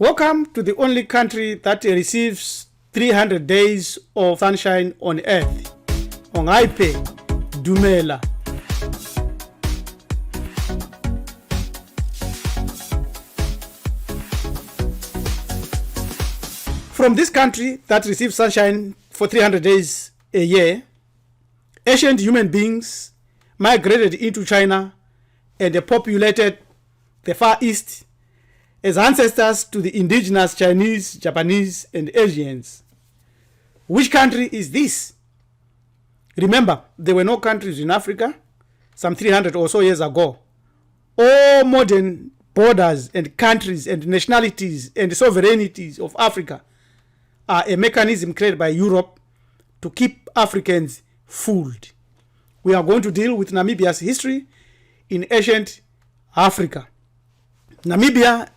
Welcome to the only country that receives 300 days of sunshine on earth. Ongaipe, Dumela. From this country that receives sunshine for 300 days a year, ancient human beings migrated into China and populated the Far East as ancestors to the indigenous Chinese, Japanese, and Asians. Which country is this? Remember, there were no countries in Africa some 300 or so years ago. All modern borders and countries and nationalities and sovereignties of Africa are a mechanism created by Europe to keep Africans fooled. We are going to deal with Namibia's history in ancient Africa. Namibia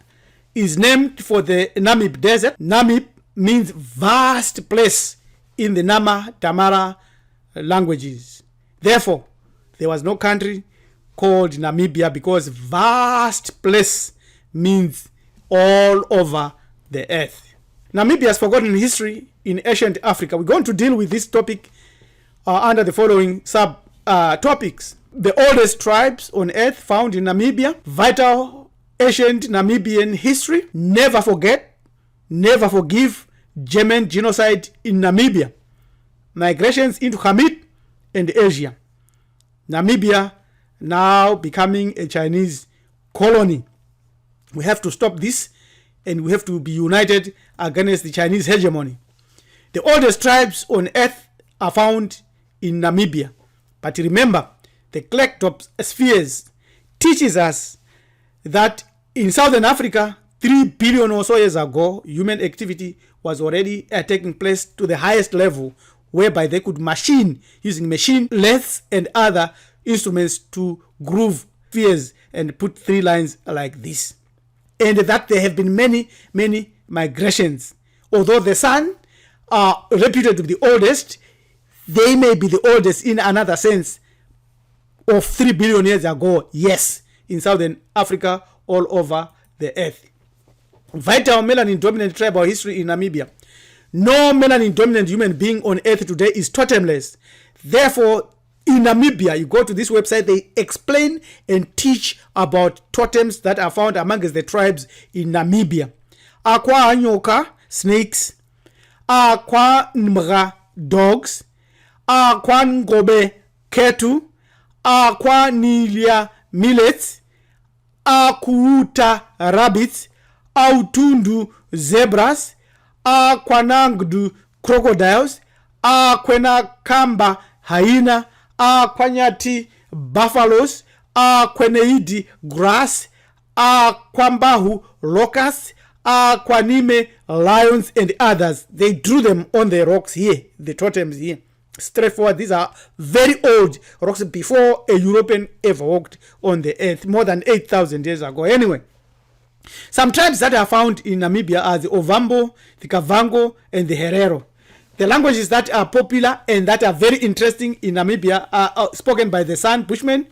is named for the Namib Desert. Namib means vast place in the Nama Damara languages. Therefore, there was no country called Namibia because vast place means all over the earth. Namibia's forgotten history in ancient Africa. We're going to deal with this topic under the following sub-topics. The oldest tribes on earth found in Namibia, vital ancient Namibian history, never forget, never forgive German genocide in Namibia, migrations into Hamid and Asia, Namibia now becoming a Chinese colony. We have to stop this and we have to be united against the Chinese hegemony. The oldest tribes on earth are found in Namibia. But remember, the Klectospheres teaches us that in Southern Africa, 3 billion or so years ago, human activity was already taking place to the highest level, whereby they could using machine lathes and other instruments to groove spheres and put 3 lines like this. And that there have been many migrations. Although the San are reputed to be the oldest, they may be the oldest in another sense of 3 billion years ago, yes, in Southern Africa, all over the earth. Vital melanin-dominant tribal history in Namibia. No melanin-dominant human being on earth today is totemless. Therefore, in Namibia, you go to this website, they explain and teach about totems that are found amongst the tribes in Namibia. Akwa nyoka, snakes. Akwa nmra, dogs. Akwa ngobe, ketu. Akwa nilia, millets. Akuuta, rabbits. Autundu, zebras. Akwanangdu, crocodiles. Akwenakamba, hyena. Akwanyati, buffaloes. Akweneidi, grass. Akwambahu, locusts. Akwanime, lions, and others. They drew them on the rocks here, the totems here. Straightforward, these are very old rocks before a European ever walked on the earth, more than 8,000 years ago. Anyway, some tribes that are found in Namibia are the Ovambo, the Kavango, and the Herero. The languages that are popular and that are very interesting in Namibia are spoken by the San Bushmen.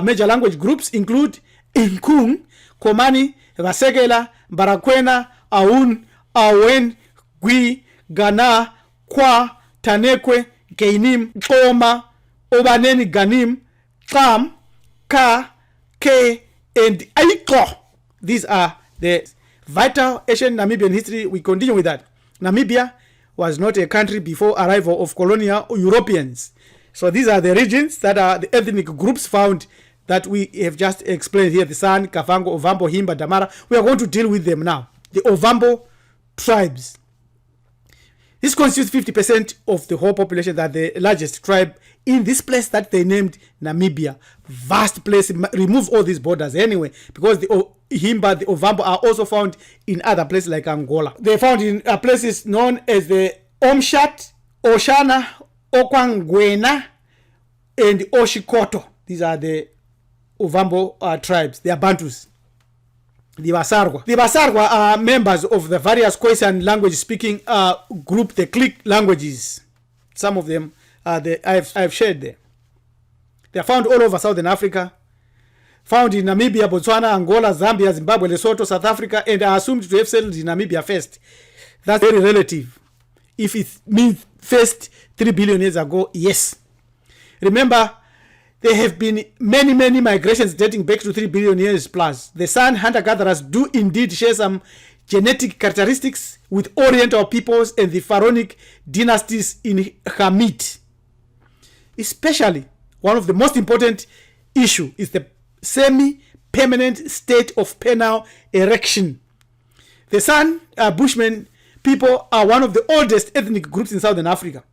Major language groups include Inkung, Komani, Vasegela, Barakwena, Aun, Awen, Gwi, Gana, Kwa, Tanekwe, Gainim, Khoma, Obaneni Ganim, Kam, Ka, Ke, and Aiko. These are the vital ancient Namibian history. We continue with that. Namibia was not a country before arrival of colonial Europeans. So these are the regions that are the ethnic groups found that we have just explained here. The San, Kavango, Ovambo, Himba, Damara. We are going to deal with them now. The Ovambo tribes. This constitutes 50% of the whole population, that the largest tribe in this place that they named Namibia. Vast place, remove all these borders anyway, because the Himba, the Ovambo are also found in other places like Angola. They are found in places known as the Omusati, Oshana, Ohangwena, and Oshikoto. These are the Ovambo tribes. They are Bantus. The Basarwa are members of the various Khoisan language speaking group, the click languages. Some of them I've shared there. They are found all over Southern Africa. found in Namibia, Botswana, Angola, Zambia, Zimbabwe, Lesotho, South Africa, and are assumed to have settled in Namibia first. That's very relative. If it means first 3 billion years ago, yes. Remember, there have been many migrations dating back to 3 billion years plus. The San hunter-gatherers do indeed share some genetic characteristics with Oriental peoples and the pharaonic dynasties in Hamit. Especially, one of the most important issue is the semi-permanent state of penile erection. The San Bushman people are one of the oldest ethnic groups in Southern Africa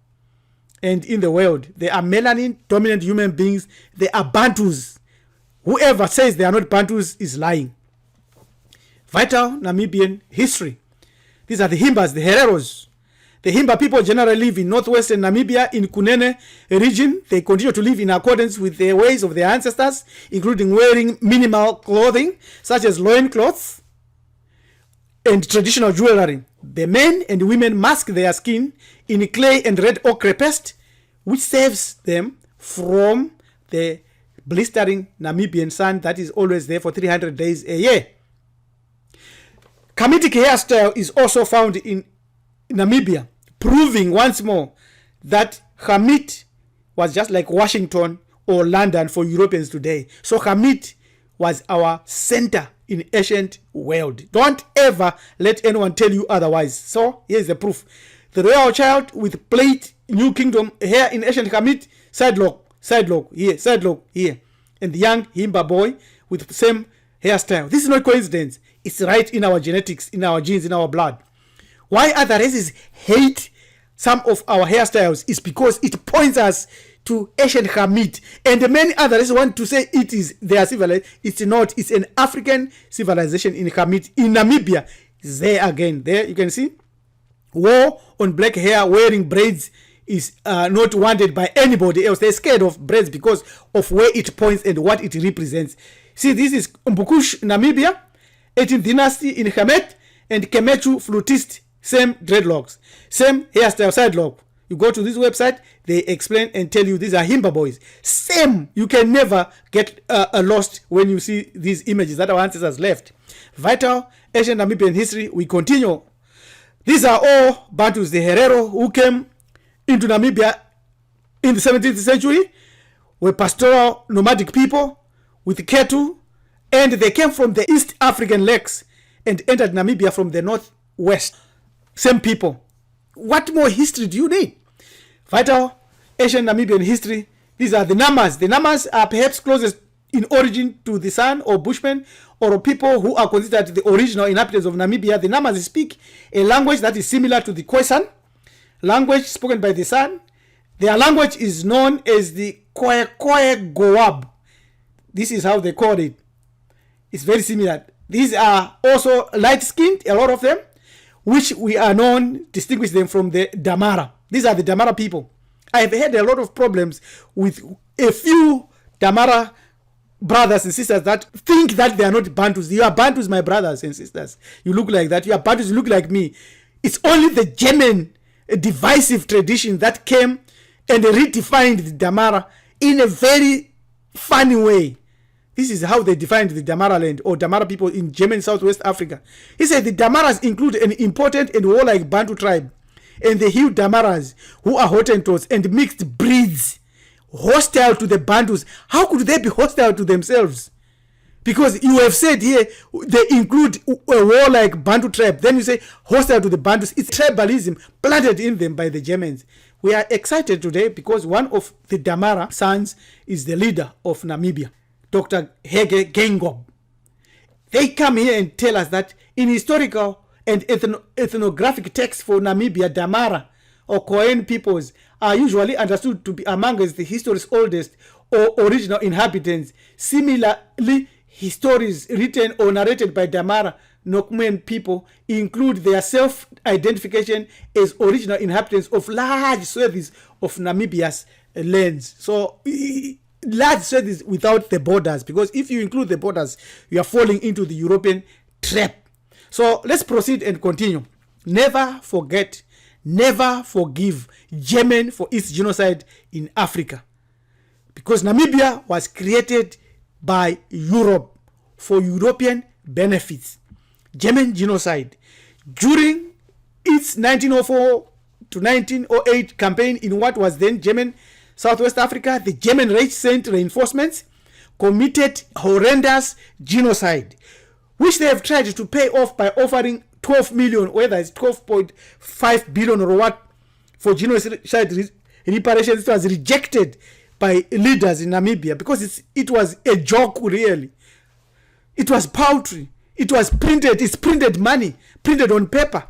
and in the world. They are melanin-dominant human beings. They are Bantus. Whoever says they are not Bantus is lying. Vital Namibian history. These are the Himbas, the Hereros. The Himba people generally live in northwestern Namibia in Kunene region. They continue to live in accordance with the ways of their ancestors, including wearing minimal clothing, such as loincloths and traditional jewelry. The men and women mask their skin in clay and red ochre paste, which saves them from the blistering Namibian sun that is always there for 300 days a year. Kamitic hairstyle is also found in Namibia, proving once more that Hamit was just like Washington or London for Europeans today. So Hamit was our center in ancient world. Don't ever let anyone tell you otherwise. So here's the proof. The royal child with plate New Kingdom hair in ancient Hamit, side lock here. And the young Himba boy with the same hairstyle. This is not coincidence. It's right in our genetics, in our genes, in our blood. Why other races hate some of our hairstyles is because it points us to ancient Hamit. And many others want to say it is their civilization. It's not. It's an African civilization in Hamit. In Namibia, there again. There you can see. War on black hair, wearing braids is not wanted by anybody else. They're scared of braids because of where it points and what it represents. See, this is Mbukush, Namibia, 18th dynasty in Hamet, and Kemechu flutist, same dreadlocks, same hairstyle, side lock. You go to this website, they explain and tell you these are Himba boys. Same. You can never get lost when you see these images that our ancestors left. Vital ancient Namibian history, we continue. These are all Bantus, the Herero, who came into Namibia in the 17th century, were pastoral nomadic people with cattle, and they came from the East African lakes and entered Namibia from the northwest. Same people. What more history do you need? Vital ancient Namibian history. These are the Namas. The Namas are perhaps closest in origin to the San or Bushmen or people who are considered the original inhabitants of Namibia. The Namas speak a language that is similar to the Khoisan language spoken by the San. Their language is known as the Khoekhoe Goab. This is how they call it. It's very similar. These are also light-skinned, a lot of them, which we are known distinguish them from the Damara. These are the Damara people. I have had a lot of problems with a few Damara brothers and sisters that think that they are not Bantus. You are Bantus, my brothers and sisters. You look like that. You are Bantus, you look like me. It's only the German divisive tradition that came and redefined the Damara in a very funny way. This is how they defined the Damara land or Damara people in German Southwest Africa. He said the Damaras include an important and warlike Bantu tribe, and the Hill Damaras, who are Hottentots and mixed breeds, hostile to the Bantus. How could they be hostile to themselves? Because you have said here they include a warlike Bantu tribe. Then you say hostile to the Bantus. It's tribalism planted in them by the Germans. We are excited today because one of the Damara sons is the leader of Namibia, Dr. Hege Gengob. They come here and tell us that in historical and ethnographic texts for Namibia, Damara or Koen peoples are usually understood to be amongst the history's oldest or original inhabitants. Similarly, histories written or narrated by Damara Nokmen people include their self-identification as original inhabitants of large swathes of Namibia's lands. So, large swathes without the borders, because if you include the borders, you are falling into the European trap. So, let's proceed and continue. Never forget, never forgive German for its genocide in Africa. Because Namibia was created by Europe for European benefits. German genocide. During its 1904 to 1908 campaign in what was then German Southwest Africa, the German Reich sent reinforcements committed horrendous genocide, which they have tried to pay off by offering 12 million, whether it's 12.5 billion or what, for genocide reparations. It was rejected by leaders in Namibia because it was a joke, really. It was paltry. It was printed. It's printed money, printed on paper.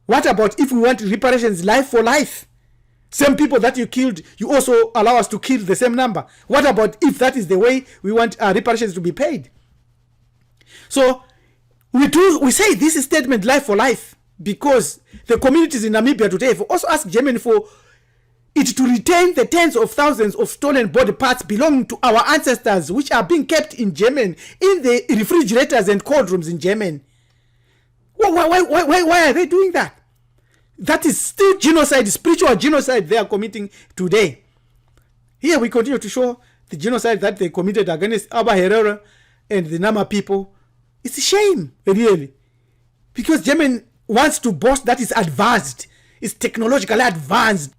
What about if we want reparations life for life? Same people that you killed, you also allow us to kill the same number. What about if that is the way we want our reparations to be paid? So we say this is statement life for life because the communities in Namibia today have also asked Germany for it to retain the tens of thousands of stolen body parts belonging to our ancestors, which are being kept in Germany, in the refrigerators and cold rooms in Germany. Why are they doing that? That is still genocide, spiritual genocide they are committing today. Here we continue to show the genocide that they committed against Aba Herero and the Nama people. It's a shame, really. Because Germany wants to boast that it's advanced. It's technologically advanced.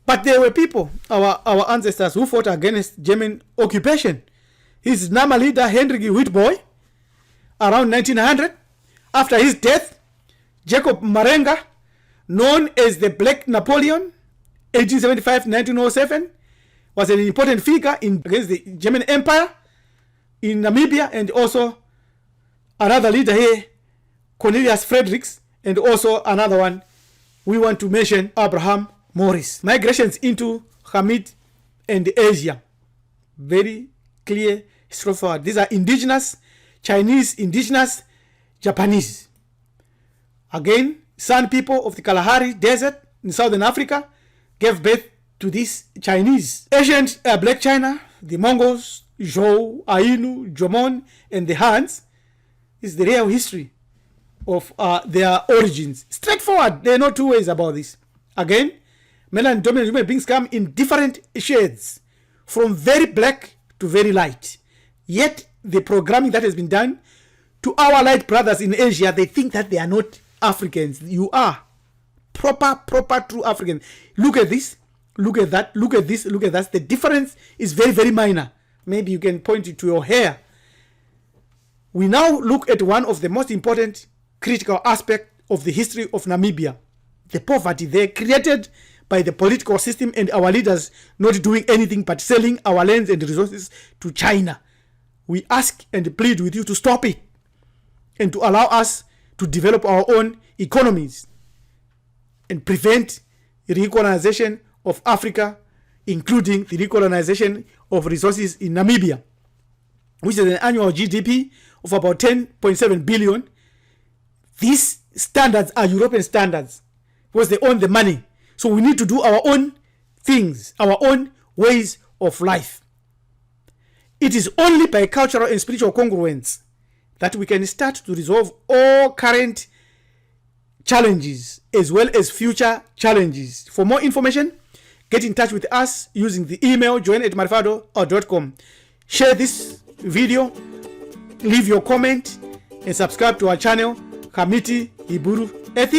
But there were people, our ancestors, who fought against German occupation. His Nama leader, Hendrik Witbooi, around 1900. After his death, Jacob Marenga, known as the Black Napoleon, 1875-1907, was an important figure against the German Empire in Namibia, and also another leader here, Cornelius Fredericks, and also another one we want to mention, Abraham Morris. Migrations into Hamid and Asia. Very clear, straightforward. These are indigenous, Chinese, indigenous, Japanese. Again, San people of the Kalahari Desert in southern Africa gave birth to this Chinese. Ancient Black China, the Mongols, Zhou, Ainu, Jomon, and the Hans is the real history of their origins. Straightforward. There are no two ways about this. Again, men and dominant human beings come in different shades, from very black to very light. Yet, the programming that has been done to our light brothers in Asia, they think that they are not Africans. You are proper, true Africans. Look at this, look at that, look at this, look at that. The difference is very, very minor. Maybe you can point it to your hair. We now look at one of the most important critical aspects of the history of Namibia. The poverty there created by the political system and our leaders not doing anything but selling our lands and resources to China. We ask and plead with you to stop it and to allow us to develop our own economies and prevent the recolonization of Africa, including the recolonization of resources in Namibia, which is an annual GDP of about 10.7 billion. These standards are European standards because they own the money. So we need to do our own things, our own ways of life. It is only by cultural and spiritual congruence that we can start to resolve all current challenges as well as future challenges. For more information, get in touch with us using the email join@marifado.com. Share this video, leave your comment, and subscribe to our channel, Hamiti Iburu